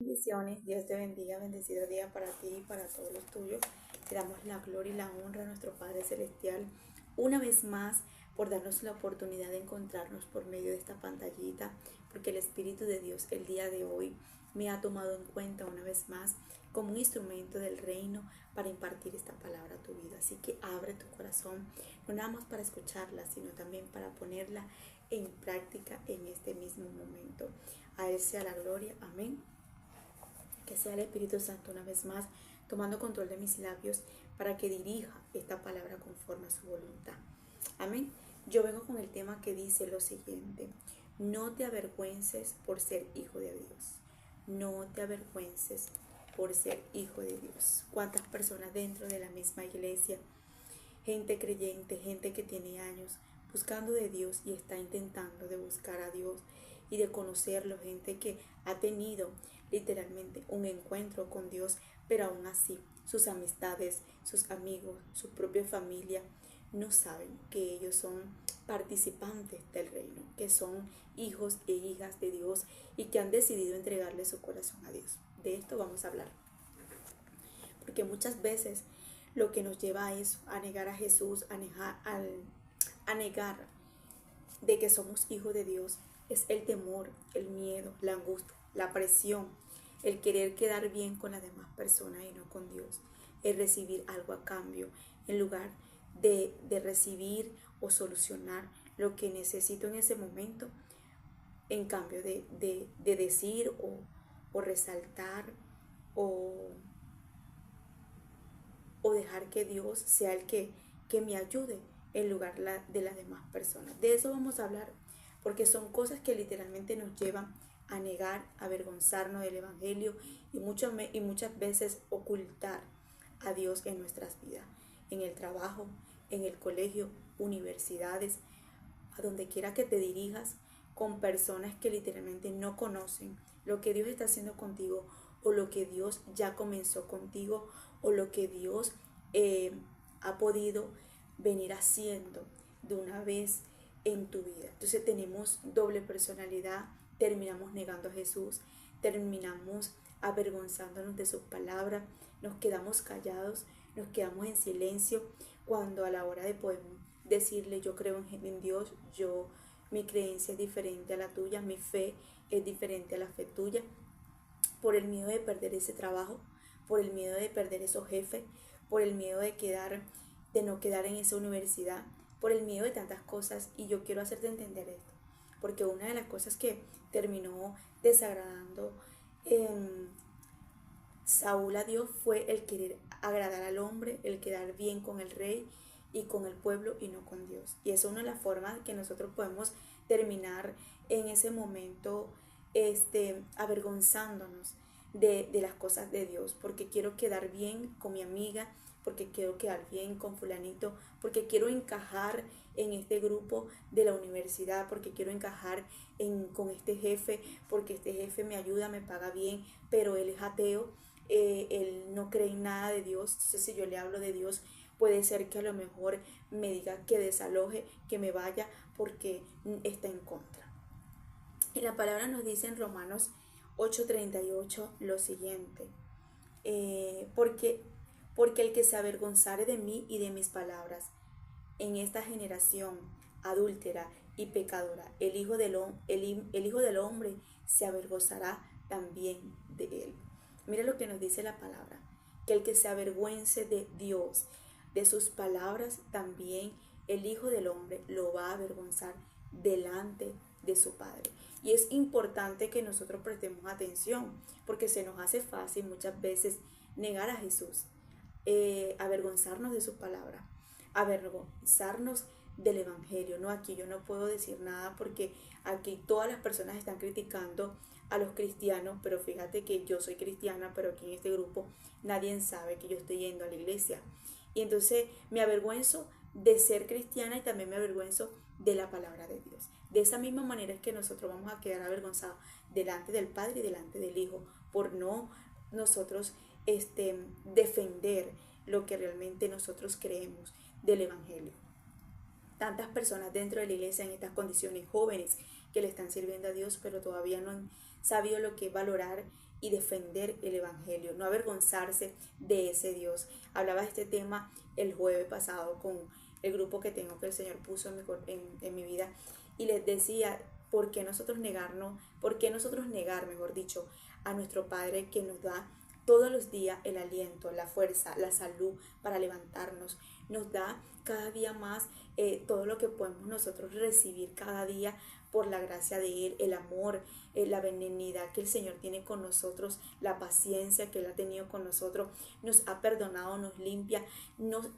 Bendiciones, Dios te bendiga, bendecido día para ti y para todos los tuyos. Te damos la gloria y la honra a nuestro Padre Celestial una vez más por darnos la oportunidad de encontrarnos por medio de esta pantallita, porque el Espíritu de Dios el día de hoy me ha tomado en cuenta una vez más como un instrumento del reino para impartir esta palabra a tu vida. Así que abre tu corazón, no nada más para escucharla, sino también para ponerla en práctica en este mismo momento. A Él sea la gloria, amén. Que sea el Espíritu Santo una vez más tomando control de mis labios para que dirija esta palabra conforme a su voluntad. Amén. Yo vengo con el tema que dice lo siguiente: no te avergüences por ser hijo de Dios. No te avergüences por ser hijo de Dios. ¿Cuántas personas dentro de la misma iglesia, gente creyente, gente que tiene años buscando de Dios y está intentando de buscar a Dios y de conocerlo, gente que ha tenido literalmente un encuentro con Dios, pero aún así sus amistades, sus amigos, su propia familia no saben que ellos son participantes del reino, que son hijos e hijas de Dios y que han decidido entregarle su corazón a Dios? De esto vamos a hablar, porque muchas veces lo que nos lleva a eso, a negar a Jesús, a negar de que somos hijos de Dios, es el temor, el miedo, la angustia, la presión, el querer quedar bien con las demás personas y no con Dios, el recibir algo a cambio, en lugar de recibir o solucionar lo que necesito en ese momento, en cambio de decir o resaltar o dejar que Dios sea el que me ayude en lugar de las demás personas. De eso vamos a hablar, porque son cosas que literalmente nos llevan a negar, a avergonzarnos del Evangelio y muchas veces ocultar a Dios en nuestras vidas, en el trabajo, en el colegio, universidades, a donde quiera que te dirijas, con personas que literalmente no conocen lo que Dios está haciendo contigo, o lo que Dios ya comenzó contigo, o lo que Dios ha podido venir haciendo de una vez en tu vida. Entonces tenemos doble personalidad, terminamos negando a Jesús, terminamos avergonzándonos de sus palabras, nos quedamos callados, nos quedamos en silencio, cuando a la hora de poder decirle yo creo en Dios, mi creencia es diferente a la tuya, mi fe es diferente a la fe tuya, por el miedo de perder ese trabajo, por el miedo de perder esos jefes, por el miedo de no quedar en esa universidad, por el miedo de tantas cosas. Y yo quiero hacerte entender esto, porque una de las cosas que terminó desagradando Saúl a Dios fue el querer agradar al hombre, el quedar bien con el rey y con el pueblo y no con Dios. Y esa es una de las formas que nosotros podemos terminar en ese momento avergonzándonos de las cosas de Dios, porque quiero quedar bien con mi amiga, porque quiero quedar bien con fulanito, porque quiero encajar en este grupo de la universidad, porque quiero encajar con este jefe, porque este jefe me ayuda, me paga bien, pero él es ateo, él no cree en nada de Dios. Entonces si yo le hablo de Dios, puede ser que a lo mejor me diga que desaloje, que me vaya, porque está en contra. Y la palabra nos dice en Romanos 8:38 lo siguiente: porque el que se avergonzare de mí y de mis palabras en esta generación adúltera y pecadora, el Hijo del Hombre se avergonzará también de él. Mira lo que nos dice la palabra: que el que se avergüence de Dios, de sus palabras, también el Hijo del Hombre lo va a avergonzar delante de su Padre. Y es importante que nosotros prestemos atención, porque se nos hace fácil muchas veces negar a Jesús, avergonzarnos de sus palabras, avergonzarnos del Evangelio. No, aquí yo no puedo decir nada porque aquí todas las personas están criticando a los cristianos, pero fíjate que yo soy cristiana, pero aquí en este grupo nadie sabe que yo estoy yendo a la iglesia. Y entonces me avergüenzo de ser cristiana y también me avergüenzo de la palabra de Dios. De esa misma manera es que nosotros vamos a quedar avergonzados delante del Padre y delante del Hijo por no nosotros defender lo que realmente nosotros creemos del Evangelio. Tantas personas dentro de la iglesia en estas condiciones, jóvenes que le están sirviendo a Dios, pero todavía no han sabido lo que es valorar y defender el Evangelio, no avergonzarse de ese Dios. Hablaba de este tema el jueves pasado con el grupo que tengo, que el Señor puso en mi vida, y les decía, ¿por qué nosotros negar, mejor dicho, a nuestro Padre que nos da todos los días el aliento, la fuerza, la salud para levantarnos? Nos da cada día más todo lo que podemos nosotros recibir cada día por la gracia de Él, el amor, la benignidad que el Señor tiene con nosotros, la paciencia que Él ha tenido con nosotros, nos ha perdonado, nos limpia,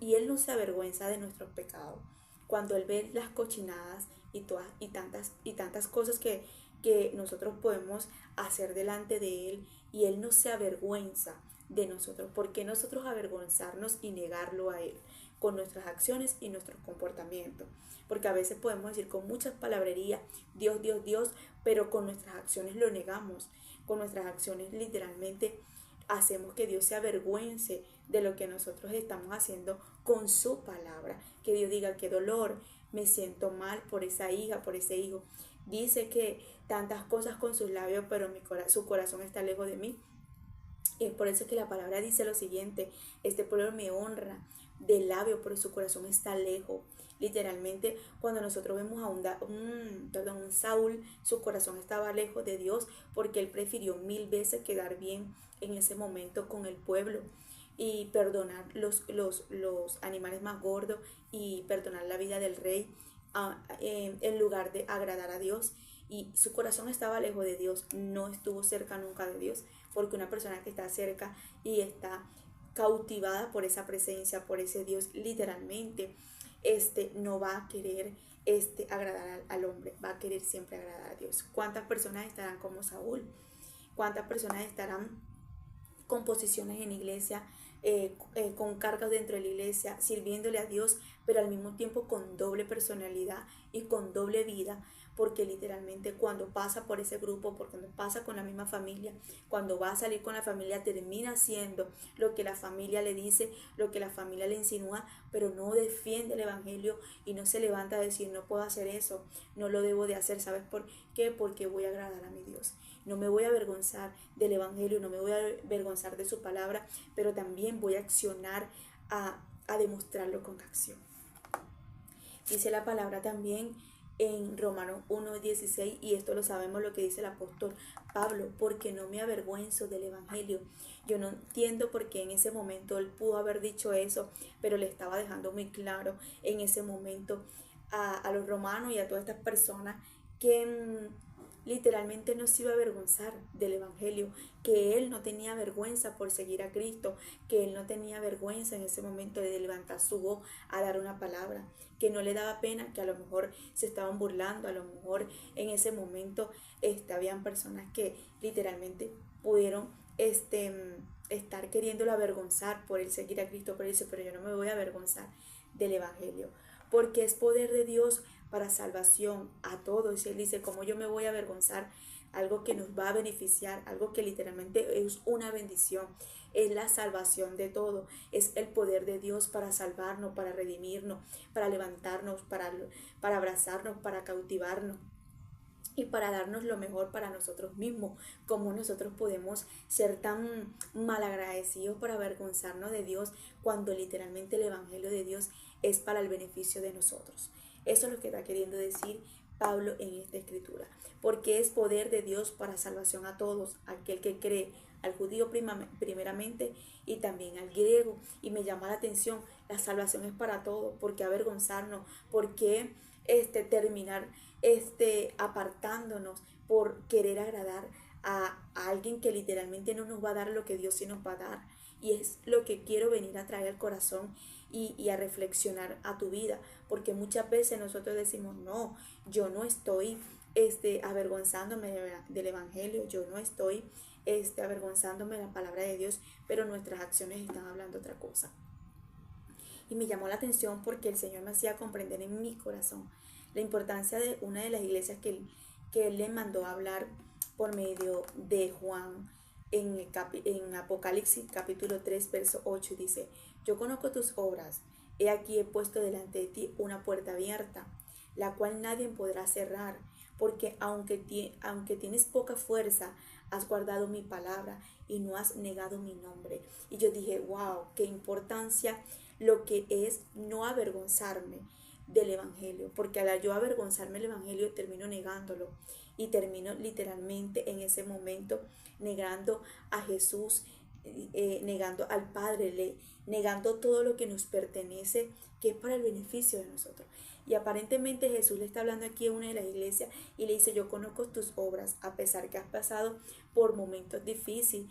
y Él no se avergüenza de nuestros pecados. Cuando Él ve las cochinadas y tantas cosas que nosotros podemos hacer delante de Él, y Él no se avergüenza de nosotros. ¿Por qué nosotros avergonzarnos y negarlo a Él con nuestras acciones y nuestros comportamientos? Porque a veces podemos decir con muchas palabrerías, Dios, Dios, Dios, pero con nuestras acciones lo negamos. Con nuestras acciones literalmente hacemos que Dios se avergüence de lo que nosotros estamos haciendo con su palabra. Que Dios diga, qué dolor, me siento mal por esa hija, por ese hijo. Dice que tantas cosas con sus labios, pero su corazón está lejos de mí. Y es por eso que la palabra dice lo siguiente: este pueblo me honra de labio, pero su corazón está lejos. Literalmente, cuando nosotros vemos a un Saúl, su corazón estaba lejos de Dios, porque él prefirió 1000 veces quedar bien en ese momento con el pueblo y perdonar los animales más gordos y perdonar la vida del rey, en lugar de agradar a Dios. Y su corazón estaba lejos de Dios, no estuvo cerca nunca de Dios, porque una persona que está cerca y está cautivada por esa presencia, por ese Dios, literalmente no va a querer agradar al hombre, va a querer siempre agradar a Dios. ¿Cuántas personas estarán como Saúl? ¿Cuántas personas estarán con posiciones en la iglesia, con cargas dentro de la iglesia, sirviéndole a Dios, pero al mismo tiempo con doble personalidad y con doble vida? Porque literalmente cuando pasa por ese grupo, porque cuando pasa con la misma familia, cuando va a salir con la familia, termina haciendo lo que la familia le dice, lo que la familia le insinúa, pero no defiende el Evangelio y no se levanta a decir, no puedo hacer eso, no lo debo de hacer. ¿Sabes por qué? Porque voy a agradar a mi Dios. No me voy a avergonzar del Evangelio, no me voy a avergonzar de su palabra, pero también voy a accionar a demostrarlo con acción. Dice la palabra también en Romanos 1:16, y esto lo sabemos lo que dice el apóstol Pablo: porque no me avergüenzo del Evangelio. Yo no entiendo por qué en ese momento él pudo haber dicho eso, pero le estaba dejando muy claro en ese momento a los romanos y a todas estas personas que literalmente no se iba a avergonzar del Evangelio, que él no tenía vergüenza por seguir a Cristo, que él no tenía vergüenza en ese momento de levantar su voz a dar una palabra, que no le daba pena, que a lo mejor se estaban burlando, a lo mejor en ese momento habían personas que literalmente pudieron estar queriéndolo avergonzar por él seguir a Cristo, pero él dice, pero yo no me voy a avergonzar del Evangelio, porque es poder de Dios para salvación a todos. Y él dice, ¿cómo yo me voy a avergonzar? Algo que nos va a beneficiar, algo que literalmente es una bendición, es la salvación de todo, es el poder de Dios para salvarnos, para redimirnos, para levantarnos, para abrazarnos, para cautivarnos y para darnos lo mejor para nosotros mismos. Como nosotros podemos ser tan malagradecidos por avergonzarnos de Dios cuando literalmente el Evangelio de Dios es para el beneficio de nosotros. Eso es lo que está queriendo decir Pablo en esta escritura, porque es poder de Dios para salvación a todos, aquel que cree, al judío primeramente y también al griego. Y me llama la atención, la salvación es para todos. ¿Por qué avergonzarnos? ¿Por qué terminar apartándonos por querer agradar a alguien que literalmente no nos va a dar lo que Dios sí nos va a dar? Y es lo que quiero venir a traer al corazón y a reflexionar a tu vida, porque muchas veces nosotros decimos, no, yo no estoy avergonzándome del Evangelio, yo no estoy avergonzándome de la palabra de Dios, pero nuestras acciones están hablando otra cosa. Y me llamó la atención porque el Señor me hacía comprender en mi corazón la importancia de una de las iglesias que Él le mandó a hablar por medio de Juan en Apocalipsis capítulo 3 verso 8. Dice, yo conozco tus obras, he aquí he puesto delante de ti una puerta abierta, la cual nadie podrá cerrar, porque aunque tienes poca fuerza, has guardado mi palabra y no has negado mi nombre. Y yo dije, wow, qué importancia lo que es no avergonzarme del Evangelio, porque al yo avergonzarme del Evangelio termino negándolo y termino literalmente en ese momento negando a Jesús, negando al Padre, negando todo lo que nos pertenece, que es para el beneficio de nosotros. Y aparentemente Jesús le está hablando aquí a una de las iglesias y le dice, yo conozco tus obras, a pesar que has pasado por momentos difíciles,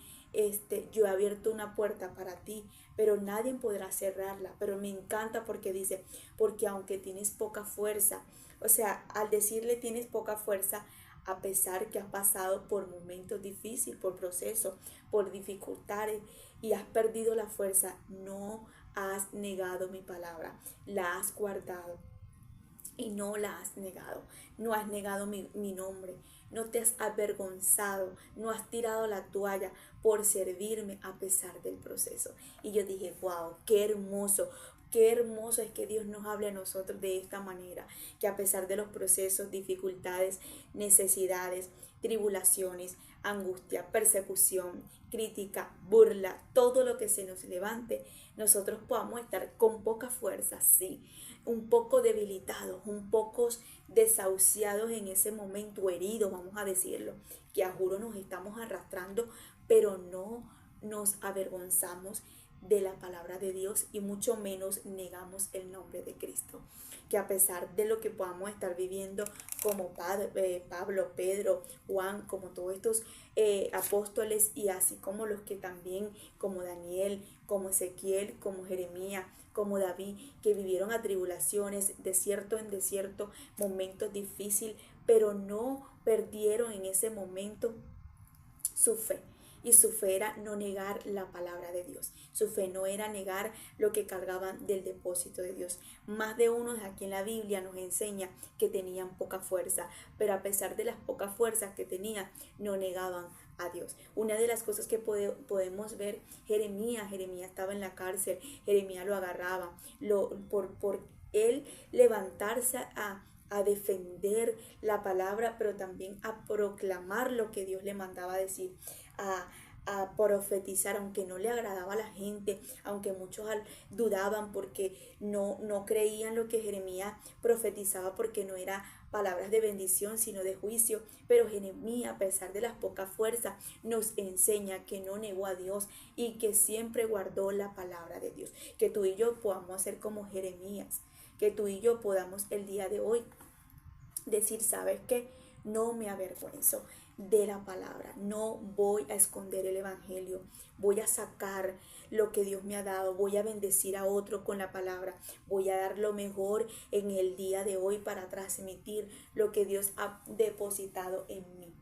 yo he abierto una puerta para ti, pero nadie podrá cerrarla. Pero me encanta porque dice, porque aunque tienes poca fuerza, o sea, al decirle tienes poca fuerza, a pesar que has pasado por momentos difíciles, por procesos, por dificultades y has perdido la fuerza, no has negado mi palabra, la has guardado y no la has negado, no has negado mi nombre, no te has avergonzado, no has tirado la toalla por servirme a pesar del proceso. Y yo dije, wow, qué hermoso es que Dios nos hable a nosotros de esta manera, que a pesar de los procesos, dificultades, necesidades, tribulaciones, angustia, persecución, crítica, burla, todo lo que se nos levante, nosotros podamos estar con poca fuerza, sí, un poco debilitados, un poco desahuciados en ese momento, heridos, vamos a decirlo, que a juro nos estamos arrastrando, pero no nos avergonzamos de la palabra de Dios y mucho menos negamos el nombre de Cristo. Que a pesar de lo que podamos estar viviendo como Pablo, Pedro, Juan, como todos estos apóstoles y así como los que también, como Daniel, como Ezequiel, como Jeremías, como David, que vivieron atribulaciones, desierto en desierto, momentos difíciles, pero no perdieron en ese momento su fe. Y su fe era no negar la palabra de Dios. Su fe no era negar lo que cargaban del depósito de Dios. Más de uno aquí en la Biblia nos enseña que tenían poca fuerza, pero a pesar de las pocas fuerzas que tenían, no negaban a Dios. Una de las cosas que podemos ver, Jeremías estaba en la cárcel, Jeremías lo agarraba, por él levantarse a defender la palabra, pero también a proclamar lo que Dios le mandaba decir, a profetizar, aunque no le agradaba a la gente, aunque muchos dudaban porque no creían lo que Jeremías profetizaba, porque no era palabras de bendición, sino de juicio. Pero Jeremías, a pesar de las pocas fuerzas, nos enseña que no negó a Dios y que siempre guardó la palabra de Dios. Que tú y yo podamos ser como Jeremías, que tú y yo podamos el día de hoy decir, ¿sabes qué? No me avergüenzo de la palabra, no voy a esconder el evangelio, voy a sacar lo que Dios me ha dado, voy a bendecir a otro con la palabra, voy a dar lo mejor en el día de hoy para transmitir lo que Dios ha depositado en mí.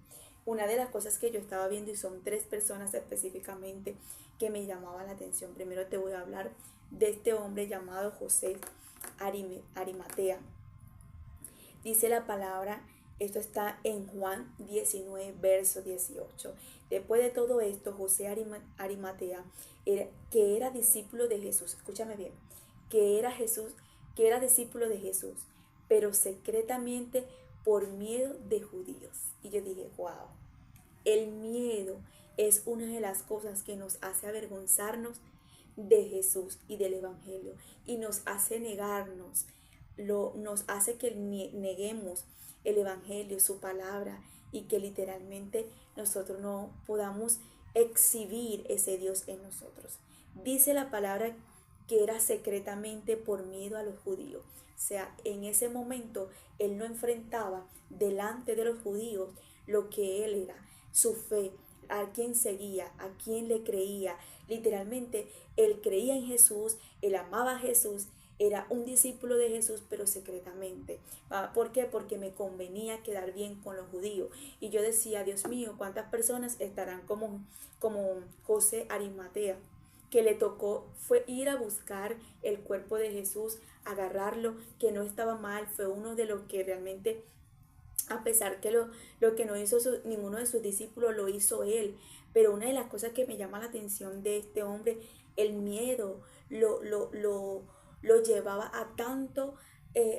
Una de las cosas que yo estaba viendo, y son 3 personas específicamente que me llamaban la atención. Primero te voy a hablar de este hombre llamado José Arimatea. Dice la palabra, esto está en Juan 19, verso 18. Después de todo esto, José Arimatea, que era discípulo de Jesús, escúchame bien, que era discípulo de Jesús, pero secretamente por miedo de judíos. Y yo dije, wow, el miedo es una de las cosas que nos hace avergonzarnos de Jesús y del Evangelio, y nos hace negarnos, nos hace que neguemos el Evangelio, su palabra, y que literalmente nosotros no podamos exhibir ese Dios en nosotros. Dice la palabra que era secretamente por miedo a los judíos. O sea, en ese momento él no enfrentaba delante de los judíos lo que él era, su fe, a quién seguía, a quién le creía. Literalmente él creía en Jesús, él amaba a Jesús, era un discípulo de Jesús, pero secretamente. ¿Por qué? Porque me convenía quedar bien con los judíos. Y yo decía, Dios mío, ¿cuántas personas estarán como José Arimatea, que le tocó fue ir a buscar el cuerpo de Jesús, agarrarlo, que no estaba mal, fue uno de los que realmente, a pesar que lo que no hizo ninguno de sus discípulos, lo hizo él? Pero una de las cosas que me llama la atención de este hombre, el miedo lo llevaba a tanto,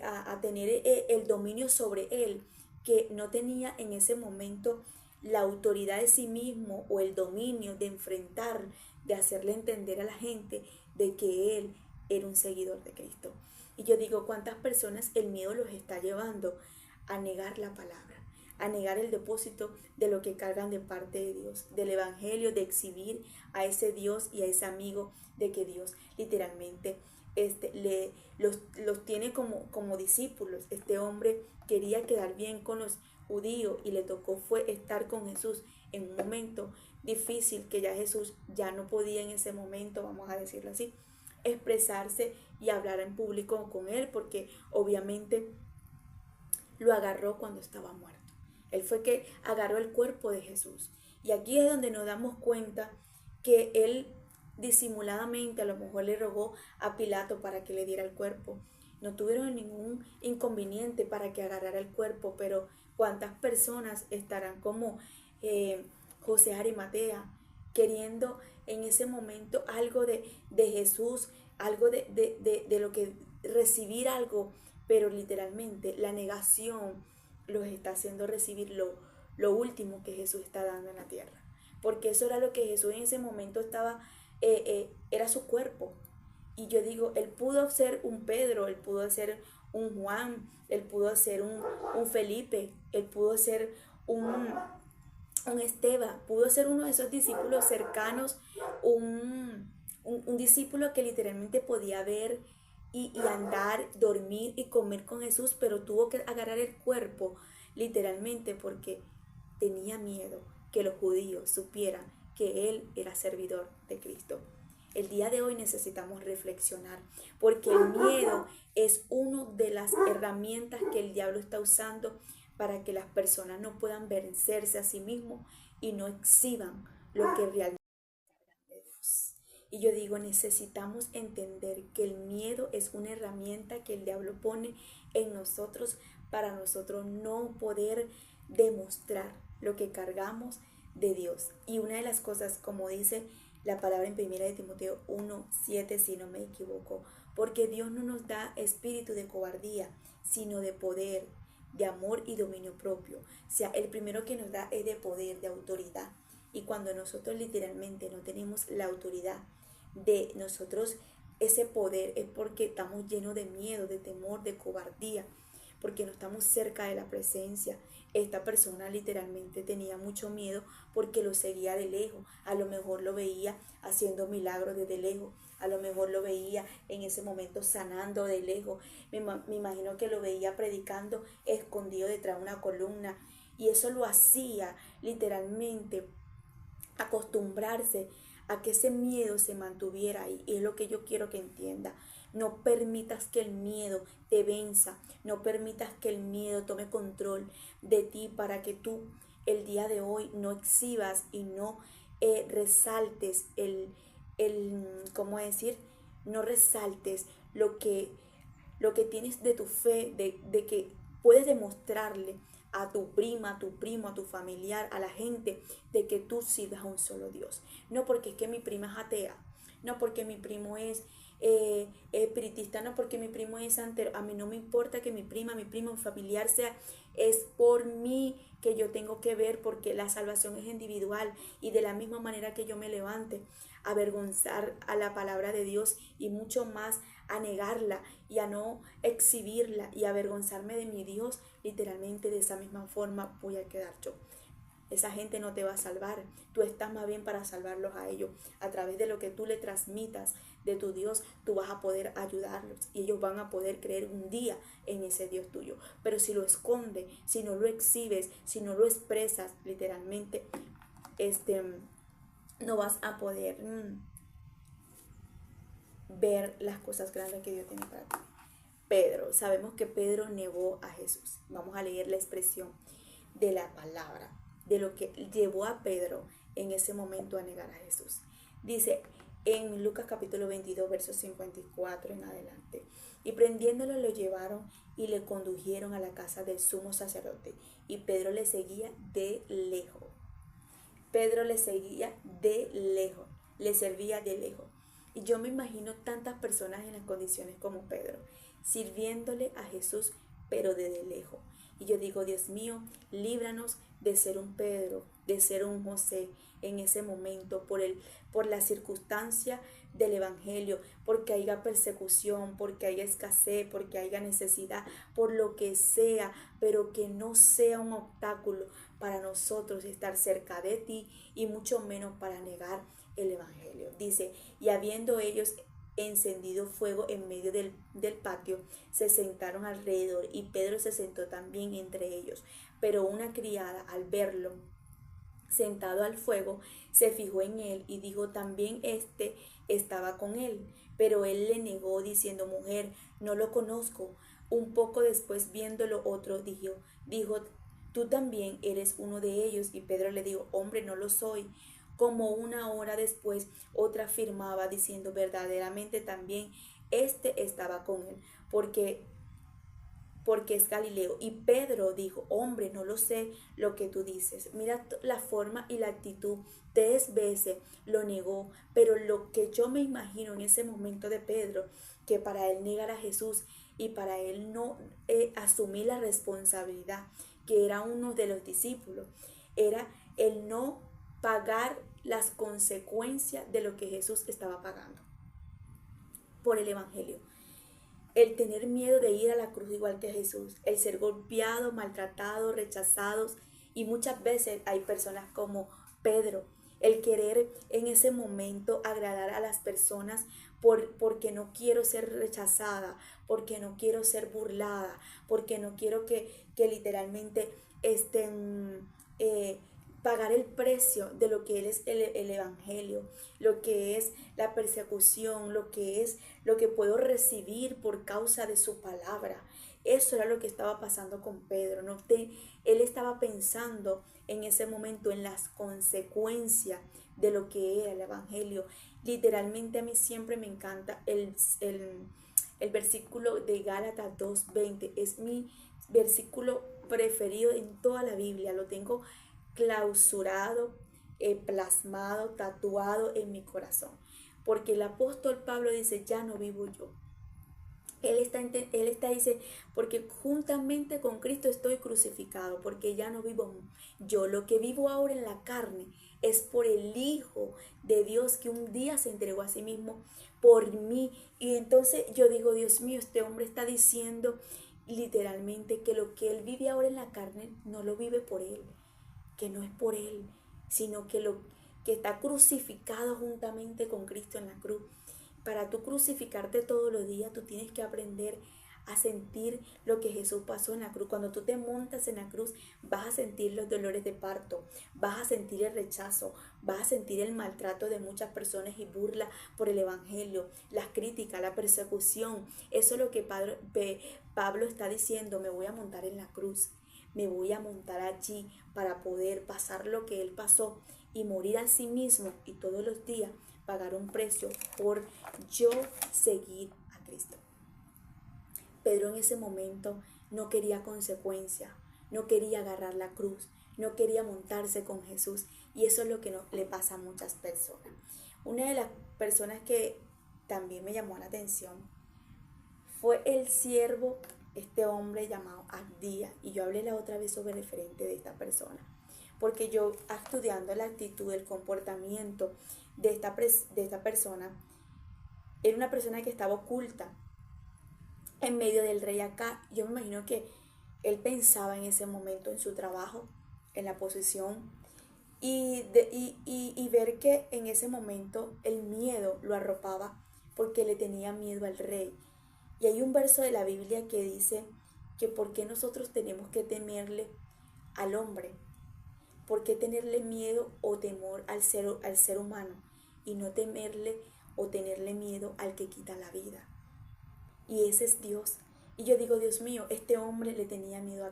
a tener el dominio sobre él, que no tenía en ese momento la autoridad de sí mismo o el dominio de enfrentar, de hacerle entender a la gente de que él era un seguidor de Cristo. Y yo digo, ¿cuántas personas el miedo los está llevando a negar la palabra, a negar el depósito de lo que cargan de parte de Dios, del evangelio, de exhibir a ese Dios y a ese amigo de que Dios literalmente los tiene como discípulos? Este hombre quería quedar bien con los judíos y le tocó fue estar con Jesús en un momento difícil que ya Jesús ya no podía en ese momento, vamos a decirlo así, expresarse y hablar en público con él, porque obviamente lo agarró cuando estaba muerto. Él fue que agarró el cuerpo de Jesús. Y aquí es donde nos damos cuenta que él disimuladamente a lo mejor le rogó a Pilato para que le diera el cuerpo. No tuvieron ningún inconveniente para que agarrara el cuerpo, pero cuántas personas estarán como José Arimatea, queriendo en ese momento algo de Jesús, algo de lo que recibir algo, pero literalmente la negación los está haciendo recibir lo último que Jesús está dando en la tierra. Porque eso era lo que Jesús en ese momento estaba, era su cuerpo. Y yo digo, él pudo ser un Pedro, él pudo ser un Juan, él pudo ser un Felipe, él pudo ser un Esteban, pudo ser uno de esos discípulos cercanos, un discípulo que literalmente podía ver y andar, dormir y comer con Jesús, pero tuvo que agarrar el cuerpo literalmente porque tenía miedo que los judíos supieran que él era servidor de Cristo. El día de hoy necesitamos reflexionar porque el miedo es una de las herramientas que el diablo está usando para que las personas no puedan vencerse a sí mismos y no exhiban lo que realmente es de Dios. Y yo digo, necesitamos entender que el miedo es una herramienta que el diablo pone en nosotros para nosotros no poder demostrar lo que cargamos de Dios. Y una de las cosas, como dice la palabra en 1 de Timoteo 1:7, si no me equivoco, porque Dios no nos da espíritu de cobardía, sino de poder, de amor y dominio propio. O sea, el primero que nos da es de poder, de autoridad. Y cuando nosotros literalmente no tenemos la autoridad de nosotros, ese poder es porque estamos llenos de miedo, de temor, de cobardía, porque no estamos cerca de la presencia. Esta persona literalmente tenía mucho miedo porque lo seguía de lejos. A lo mejor lo veía haciendo milagros desde lejos. A lo mejor lo veía en ese momento sanando de lejos. Me imagino que lo veía predicando escondido detrás de una columna. Y eso lo hacía literalmente acostumbrarse a que ese miedo se mantuviera ahí. Y es lo que yo quiero que entienda. No permitas que el miedo te venza. No permitas que el miedo tome control de ti para que tú el día de hoy no exhibas y no resaltes ¿cómo decir? No resaltes lo que tienes de tu fe, de que puedes demostrarle a tu prima, a tu primo, a tu familiar, a la gente, de que tú sirves a un solo Dios. No porque es que mi prima es atea, no porque mi primo es espiritista, no porque mi primo es santero. A mí no me importa que mi prima, mi primo, mi familiar sea, es por mí que yo tengo que ver, porque la salvación es individual. Y de la misma manera que yo me levante a avergonzar a la palabra de Dios y mucho más a negarla y a no exhibirla y avergonzarme de mi Dios, literalmente de esa misma forma voy a quedar yo. Esa gente no te va a salvar, tú estás más bien para salvarlos a ellos. A través de lo que tú le transmitas de tu Dios, tú vas a poder ayudarlos y ellos van a poder creer un día en ese Dios tuyo. Pero si lo escondes, si no lo exhibes, si no lo expresas, literalmente, no vas a poder ver las cosas grandes que Dios tiene para ti. Pedro, sabemos que Pedro negó a Jesús. Vamos a leer la expresión de la palabra, de lo que llevó a Pedro en ese momento a negar a Jesús. Dice en Lucas capítulo 22, versos 54 en adelante. Y prendiéndolo lo llevaron y le condujeron a la casa del sumo sacerdote. Y Pedro le seguía de lejos. Pedro le seguía de lejos, le servía de lejos. Y yo me imagino tantas personas en las condiciones como Pedro, sirviéndole a Jesús, pero desde lejos. Y yo digo, Dios mío, líbranos de ser un Pedro, de ser un José en ese momento, por la circunstancia del Evangelio, porque haya persecución, porque haya escasez, porque haya necesidad, por lo que sea, pero que no sea un obstáculo para nosotros estar cerca de ti y mucho menos para negar el Evangelio. Dice, y habiendo ellos encendido fuego en medio del patio, se sentaron alrededor y Pedro se sentó también entre ellos. Pero una criada, al verlo sentado al fuego, se fijó en él y dijo, también este estaba con él. Pero él le negó diciendo, mujer, no lo conozco. Un poco después, viéndolo otro, dijo, tú también eres uno de ellos. Y Pedro le dijo, hombre, no lo soy. Como una hora después, otra afirmaba diciendo, verdaderamente también este estaba con él, porque es Galileo. Y Pedro dijo, hombre, no lo sé lo que tú dices. Mira la forma y la actitud. 3 veces lo negó, pero lo que yo me imagino en ese momento de Pedro, que para él negar a Jesús y para él no asumir la responsabilidad, que era uno de los discípulos, era el no pagar las consecuencias de lo que Jesús estaba pagando por el Evangelio. El tener miedo de ir a la cruz igual que Jesús, el ser golpeado, maltratado, rechazados, y muchas veces hay personas como Pedro, el querer en ese momento agradar a las personas porque no quiero ser rechazada, porque no quiero ser burlada, porque no quiero que literalmente estén pagar el precio de lo que es el Evangelio, lo que es la persecución, lo que puedo recibir por causa de su palabra. Eso era lo que estaba pasando con Pedro. Él estaba pensando en ese momento en las consecuencias de lo que era el Evangelio. Literalmente a mí siempre me encanta el versículo de Gálatas 2:20. Es mi versículo preferido en toda la Biblia. Lo tengo clausurado, plasmado, tatuado en mi corazón. Porque el apóstol Pablo dice, ya no vivo yo. Dice, porque juntamente con Cristo estoy crucificado, porque ya no vivo yo. Lo que vivo ahora en la carne es por el Hijo de Dios que un día se entregó a sí mismo por mí. Y entonces yo digo, Dios mío, este hombre está diciendo literalmente que lo que él vive ahora en la carne no lo vive por él, que no es por él, sino que está crucificado juntamente con Cristo en la cruz. Para tú crucificarte todos los días, tú tienes que aprender a sentir lo que Jesús pasó en la cruz. Cuando tú te montas en la cruz, vas a sentir los dolores de parto, vas a sentir el rechazo, vas a sentir el maltrato de muchas personas y burla por el Evangelio, las críticas, la persecución. Eso es lo que Pablo está diciendo, me voy a montar en la cruz. Me voy a montar allí para poder pasar lo que él pasó y morir a sí mismo y todos los días pagar un precio por yo seguir a Cristo. Pedro en ese momento no quería consecuencia, no quería agarrar la cruz, no quería montarse con Jesús, y eso es lo que le pasa a muchas personas. Una de las personas que también me llamó la atención fue el siervo, este hombre llamado Abdías, y yo hablé la otra vez sobre el referente de esta persona, porque yo estudiando la actitud, el comportamiento de esta persona, era una persona que estaba oculta en medio del rey acá. Yo me imagino que él pensaba en ese momento en su trabajo, en la posición, y ver que en ese momento el miedo lo arropaba porque le tenía miedo al rey. Y hay un verso de la Biblia que dice que por qué nosotros tenemos que temerle al hombre, por qué tenerle miedo o temor al ser humano y no temerle o tenerle miedo al que quita la vida. Y ese es Dios. Y yo digo, Dios mío, este hombre le tenía miedo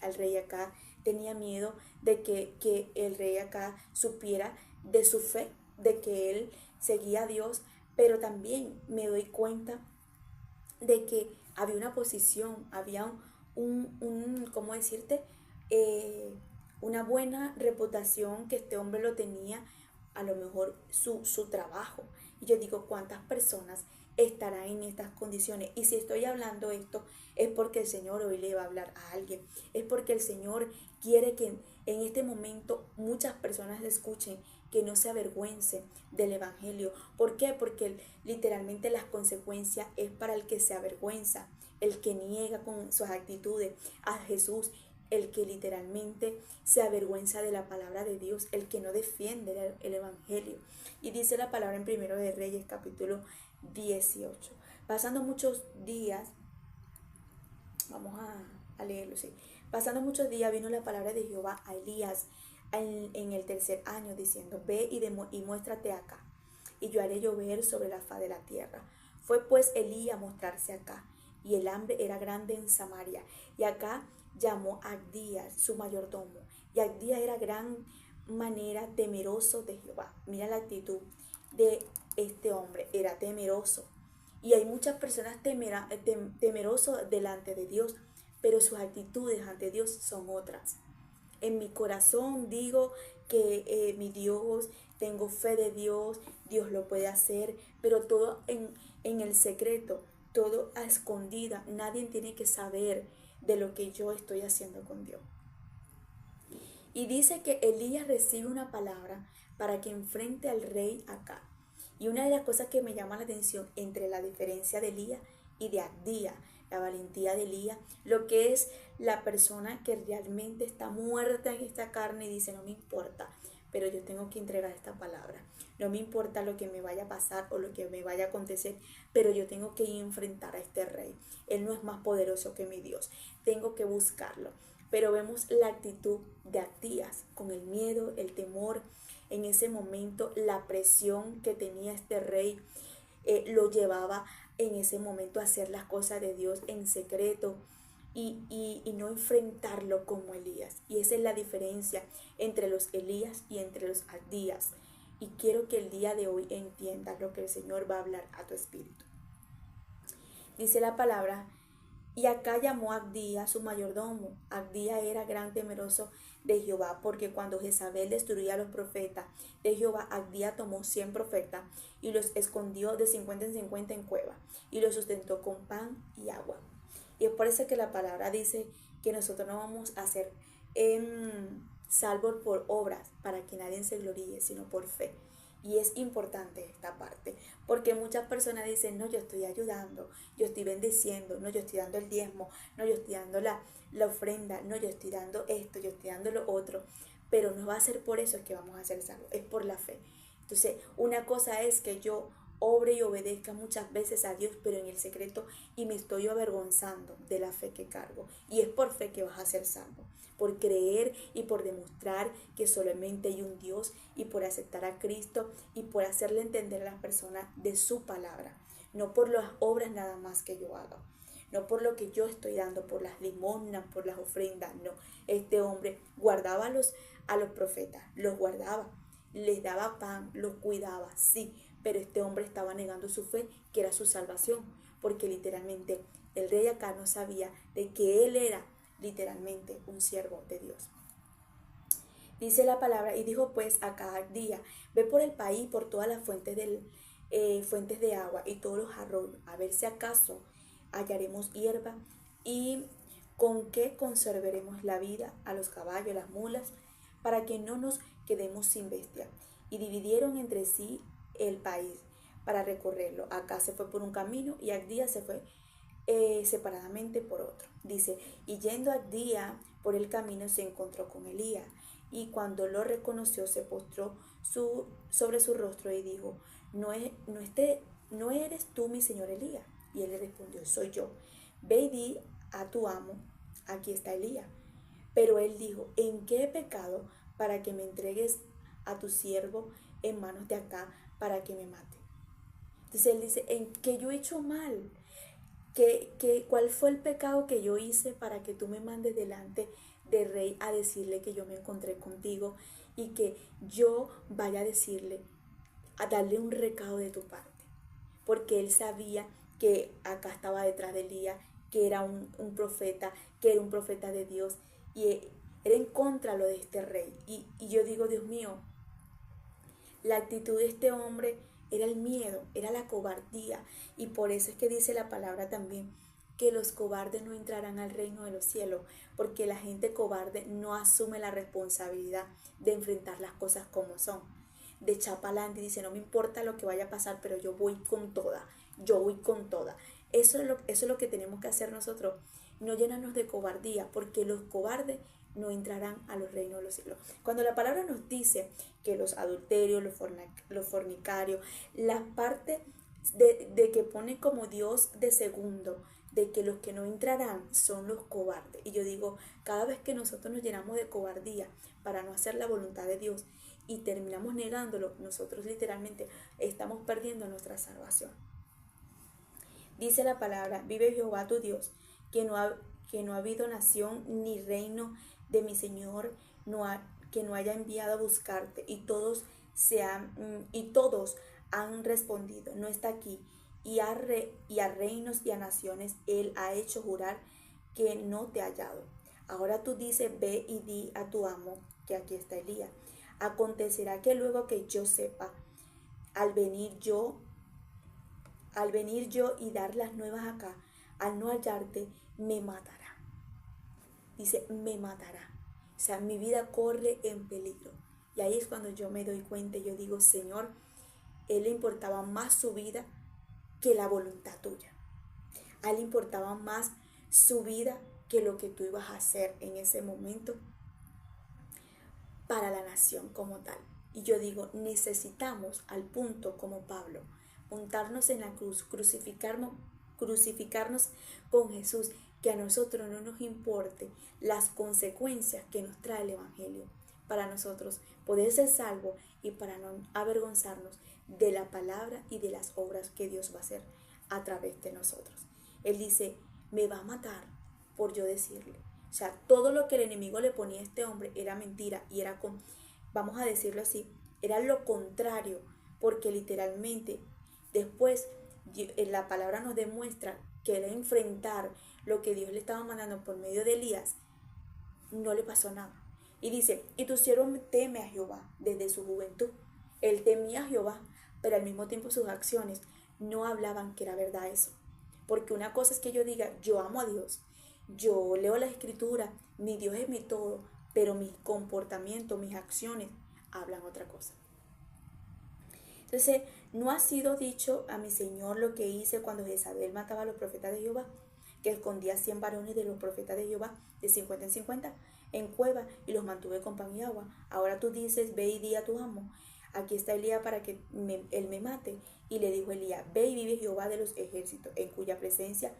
al rey acá, tenía miedo de que el rey acá supiera de su fe, de que él seguía a Dios, pero también me doy cuenta de que había una posición, había ¿cómo decirte? Una buena reputación que este hombre lo tenía, a lo mejor su trabajo. Y yo digo, ¿cuántas personas estarán en estas condiciones? Y si estoy hablando esto, es porque el Señor hoy le va a hablar a alguien. Es porque el Señor quiere que en este momento muchas personas escuchen, que no se avergüencen del Evangelio. ¿Por qué? Porque literalmente las consecuencias es para el que se avergüenza, el que niega con sus actitudes a Jesús, el que literalmente se avergüenza de la palabra de Dios, el que no defiende el Evangelio. Y dice la palabra en Primero de Reyes, capítulo 18. Pasando muchos días, vamos a leerlo, sí. Pasando muchos días vino la palabra de Jehová a Elías en el tercer año, diciendo: ve y muéstrate acá, y yo haré llover sobre la faz de la tierra. Fue pues Elías a mostrarse acá, y el hambre era grande en Samaria. Y acá llamó a Abdías, su mayordomo, y Abdías era gran manera temeroso de Jehová. Mira la actitud de este hombre, era temeroso. Y hay muchas personas temerosas delante de Dios, pero sus actitudes ante Dios son otras. En mi corazón digo que mi Dios, tengo fe de Dios, Dios lo puede hacer, pero todo en el secreto, todo a escondida. Nadie tiene que saber de lo que yo estoy haciendo con Dios. Y dice que Elías recibe una palabra para que enfrente al rey Acab. Y una de las cosas que me llama la atención entre la diferencia de Elías y de Abdías, la valentía de Elías, lo que es la persona que realmente está muerta en esta carne y dice: no me importa, pero yo tengo que entregar esta palabra. No me importa lo que me vaya a pasar o lo que me vaya a acontecer, pero yo tengo que enfrentar a este rey. Él no es más poderoso que mi Dios. Tengo que buscarlo. Pero vemos la actitud de Abdías, con el miedo, el temor. En ese momento, la presión que tenía este rey lo llevaba en ese momento a hacer las cosas de Dios en secreto y no enfrentarlo como Elías. Y esa es la diferencia entre los Elías y entre los Abdías. Y quiero que el día de hoy entiendas lo que el Señor va a hablar a tu espíritu. Dice la palabra: y acá llamó a Abdías, su mayordomo. Abdías era gran temeroso de Jehová, porque cuando Jezabel destruía a los profetas de Jehová, Abdías tomó 100 profetas y los escondió de 50 en 50 en cueva, y los sustentó con pan y agua. Y es por eso que la palabra dice que nosotros no vamos a ser salvos por obras, para que nadie se gloríe, sino por fe. Y es importante esta parte, porque muchas personas dicen: no, yo estoy ayudando, yo estoy bendiciendo, no, yo estoy dando el diezmo, no, yo estoy dando la ofrenda, no, yo estoy dando esto, yo estoy dando lo otro. Pero no va a ser por eso que vamos a ser salvos, es por la fe. Entonces, una cosa es que yo obre y obedezca muchas veces a Dios, pero en el secreto, y me estoy avergonzando de la fe que cargo. Y es por fe que vas a ser salvo, por creer y por demostrar que solamente hay un Dios, y por aceptar a Cristo y por hacerle entender a las personas de su palabra, no por las obras nada más que yo haga, no por lo que yo estoy dando, por las limosnas, por las ofrendas, no. Este hombre guardaba a los profetas, los guardaba, les daba pan, los cuidaba, sí, pero este hombre estaba negando su fe, que era su salvación, porque literalmente el rey Acab no sabía de que él era literalmente un siervo de Dios. Dice la palabra: y dijo pues Acab a Abdías: ve por el país, por todas las fuentes de agua y todos los arroyos, a ver si acaso hallaremos hierba, y con qué conservaremos la vida a los caballos, a las mulas, para que no nos quedemos sin bestia. Y dividieron entre sí el país para recorrerlo. Acá se fue por un camino y Abdías se fue separadamente por otro. Dice: y yendo Abdías por el camino se encontró con Elías, y cuando lo reconoció se postró sobre su rostro y dijo: ¿No eres tú mi señor Elías? Y él le respondió: soy yo. Ve y di a tu amo: aquí está Elías. Pero él dijo: ¿en qué he pecado para que me entregues a tu siervo en manos de Acab para que me mate? Entonces él dice: ¿en qué yo he hecho mal? ¿Cuál fue el pecado que yo hice para que tú me mandes delante del rey a decirle que yo me encontré contigo, y que yo vaya a decirle, a darle un recado de tu parte? Porque él sabía que acá estaba detrás de Elías, que era un profeta, que era un profeta de Dios, y era en contra lo de este rey. Y yo digo: Dios mío, la actitud de este hombre era el miedo, era la cobardía. Y por eso es que dice la palabra también que los cobardes no entrarán al reino de los cielos, porque la gente cobarde no asume la responsabilidad de enfrentar las cosas como son, de echar para adelante y dice, no me importa lo que vaya a pasar, pero yo voy con toda, yo voy con toda. Eso es lo que tenemos que hacer nosotros, no llenarnos de cobardía, porque los cobardes no entrarán a los reinos de los cielos. Cuando la palabra nos dice que los adulterios, los fornicarios, la parte de que pone como Dios de segundo, de que los que no entrarán son los cobardes. Y yo digo, cada vez que nosotros nos llenamos de cobardía para no hacer la voluntad de Dios y terminamos negándolo, nosotros literalmente estamos perdiendo nuestra salvación. Dice la palabra, vive Jehová tu Dios, que no ha habido nación ni reino de mi Señor que no haya enviado a buscarte, y todos han respondido, no está aquí, y a reinos y a naciones él ha hecho jurar que no te ha hallado. Ahora tú dices, ve y di a tu amo que aquí está Elías. Acontecerá que luego que yo sepa, al venir yo y dar las nuevas acá, al no hallarte, me matará. Dice, me matará. O sea, mi vida corre en peligro. Y ahí es cuando yo me doy cuenta, yo digo, Señor, él le importaba más su vida que la voluntad tuya. A él le importaba más su vida que lo que tú ibas a hacer en ese momento para la nación como tal. Y yo digo, necesitamos al punto como Pablo, montarnos en la cruz, crucificarnos con Jesús, que a nosotros no nos importe las consecuencias que nos trae el Evangelio, para nosotros poder ser salvos y para no avergonzarnos de la palabra y de las obras que Dios va a hacer a través de nosotros. Él dice, me va a matar por yo decirle. O sea, todo lo que el enemigo le ponía a este hombre era mentira y era vamos a decirlo así, era lo contrario, porque literalmente después la palabra nos demuestra que al enfrentar lo que Dios le estaba mandando por medio de Elías, no le pasó nada. Y dice, y tu siervo teme a Jehová desde su juventud. Él temía a Jehová, pero al mismo tiempo sus acciones no hablaban que era verdad eso. Porque una cosa es que yo diga, yo amo a Dios, yo leo la escritura, mi Dios es mi todo, pero mi comportamiento, mis acciones hablan otra cosa. Entonces, ¿no ha sido dicho a mi Señor lo que hice cuando Jezabel mataba a los profetas de Jehová? Que escondía 100 varones de los profetas de Jehová, de 50 en 50, en cueva, y los mantuve con pan y agua. Ahora tú dices, ve y di a tu amo, aquí está Elías para que él me mate. Y le dijo Elías, ve y vive Jehová de los ejércitos, en cuya presencia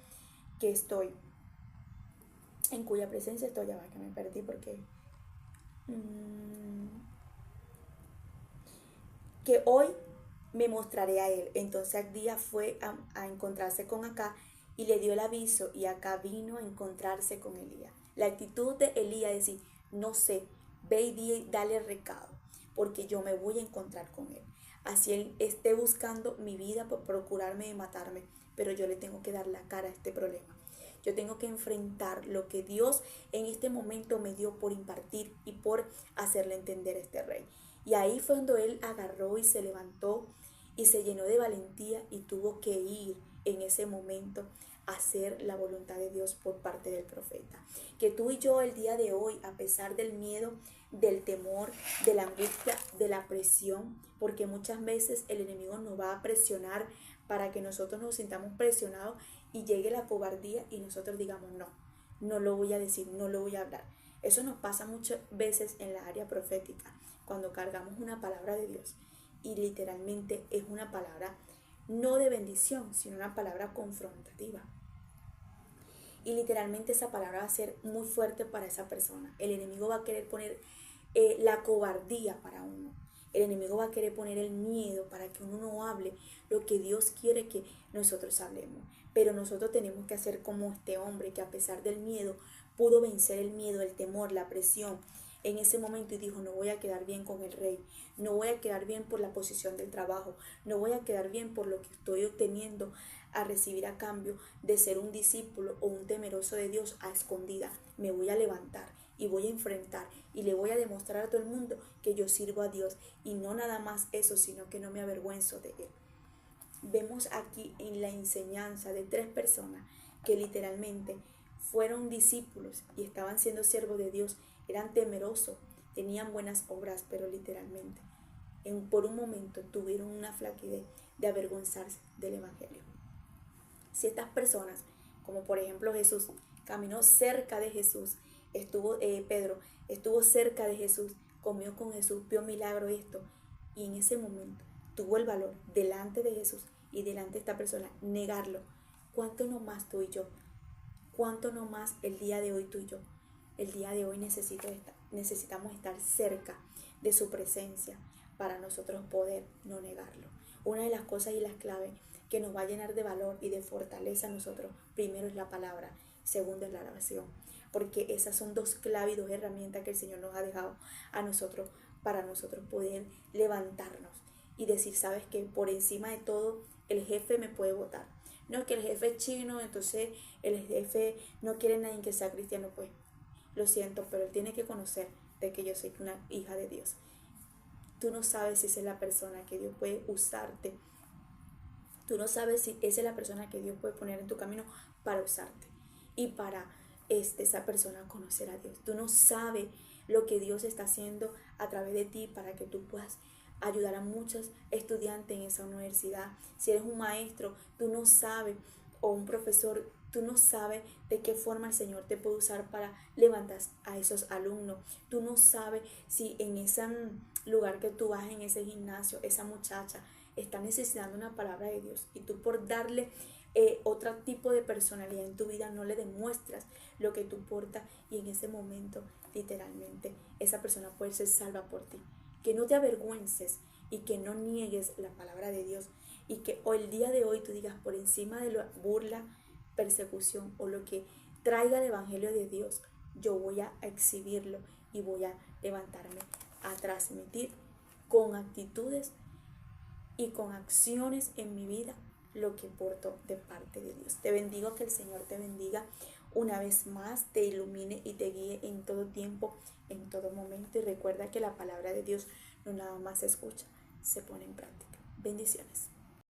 estoy, ya va, que me perdí porque... que hoy me mostraré a él. Entonces Abdías fue a encontrarse con Acá y le dio el aviso, y Acá vino a encontrarse con Elías. La actitud de Elías es decir, no sé, ve y dale el recado, porque yo me voy a encontrar con él. Así él esté buscando mi vida por procurarme de matarme, pero yo le tengo que dar la cara a este problema. Yo tengo que enfrentar lo que Dios en este momento me dio por impartir y por hacerle entender a este rey. Y ahí fue cuando él agarró y se levantó y se llenó de valentía y tuvo que ir en ese momento a hacer la voluntad de Dios por parte del profeta. Que tú y yo el día de hoy, a pesar del miedo, del temor, de la angustia, de la presión, porque muchas veces el enemigo nos va a presionar para que nosotros nos sintamos presionados y llegue la cobardía y nosotros digamos no lo voy a decir, no lo voy a hablar. Eso nos pasa muchas veces en la área profética, cuando cargamos una palabra de Dios y literalmente es una palabra no de bendición, sino una palabra confrontativa. Y literalmente esa palabra va a ser muy fuerte para esa persona. El enemigo va a querer poner la cobardía para uno. El enemigo va a querer poner el miedo para que uno no hable lo que Dios quiere que nosotros hablemos. Pero nosotros tenemos que hacer como este hombre que a pesar del miedo pudo vencer el miedo, el temor, la presión en ese momento y dijo, no voy a quedar bien con el rey, no voy a quedar bien por la posición del trabajo, no voy a quedar bien por lo que estoy obteniendo a recibir a cambio de ser un discípulo o un temeroso de Dios a escondida. Me voy a levantar y voy a enfrentar y le voy a demostrar a todo el mundo que yo sirvo a Dios, y no nada más eso, sino que no me avergüenzo de él. Vemos aquí en la enseñanza de 3 personas que literalmente fueron discípulos y estaban siendo siervos de Dios, eran temerosos, tenían buenas obras, pero literalmente por un momento tuvieron una flaquidez de avergonzarse del Evangelio. Si estas personas, como por ejemplo Jesús, caminó cerca de Jesús, Pedro estuvo cerca de Jesús, comió con Jesús, vio milagro esto, y en ese momento tuvo el valor delante de Jesús y delante de esta persona negarlo, ¿cuánto no más tú y yo? ¿Cuánto no más el día de hoy tú y yo? El día de hoy necesitamos estar cerca de su presencia para nosotros poder no negarlo. Una de las cosas y las claves que nos va a llenar de valor y de fortaleza a nosotros, primero es la palabra, segundo es la oración, porque esas son dos claves y dos herramientas que el Señor nos ha dejado a nosotros para nosotros poder levantarnos y decir, sabes que por encima de todo el jefe me puede votar. No, que el jefe es chino, entonces el jefe no quiere nadie que sea cristiano, pues lo siento, pero él tiene que conocer de que yo soy una hija de Dios. Tú no sabes si esa es la persona que Dios puede usarte. Tú no sabes si esa es la persona que Dios puede poner en tu camino para usarte y para esa persona conocer a Dios. Tú no sabes lo que Dios está haciendo a través de ti para que tú puedas ayudar a muchos estudiantes en esa universidad. Si eres un maestro, tú no sabes, o un profesor, tú no sabes de qué forma el Señor te puede usar para levantar a esos alumnos. Tú no sabes si en ese lugar que tú vas, en ese gimnasio, esa muchacha está necesitando una palabra de Dios y tú por darle otro tipo de personalidad en tu vida no le demuestras lo que tú portas, y en ese momento literalmente esa persona puede ser salva por ti. Que no te avergüences y que no niegues la palabra de Dios, y que hoy, el día de hoy, tú digas, por encima de la burla, persecución o lo que traiga el Evangelio de Dios, yo voy a exhibirlo y voy a levantarme a transmitir con actitudes y con acciones en mi vida lo que porto de parte de Dios. Te bendigo, que el Señor te bendiga una vez más, te ilumine y te guíe en todo tiempo, en todo momento, y recuerda que la palabra de Dios no nada más se escucha, se pone en práctica. Bendiciones.